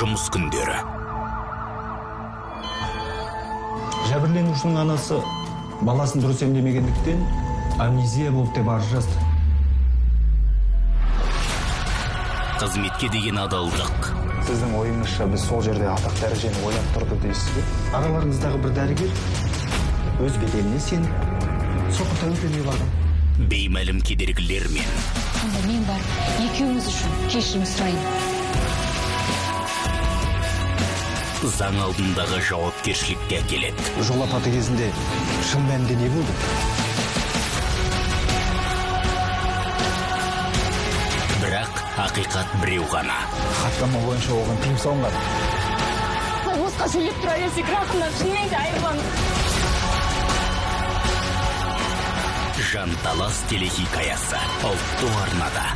жұмыс күндері. Жәбірленушінің анасы баласын дұрыс емдемегендіктен амнезия болып деп арыз жазды. Қызметке деген адалдық. Сіздің ойыңызша біз сол жерде атақ дәрежені ойлап тұрды дейсіз бе? Араларыңыздағы бір дәрігер өз беделіне сеніп, соқыр тәуекеліне барған. Беймәлім кедергілермен. Сонда мен бар, екеуміз үшін кешірім сұрайын. Заң алдындағы жауапкершілікке әкеледі. Жол апаты кезінде шын мәнінде не болды? Бірақ ақиқат біреу ғана. Хаттама бойынша оған тыйым салынған. Босқа сөйлеп тұра берсек, рақымнан шынымен де айырыламыз. Жанталас телехикаясы ұлттық арнада.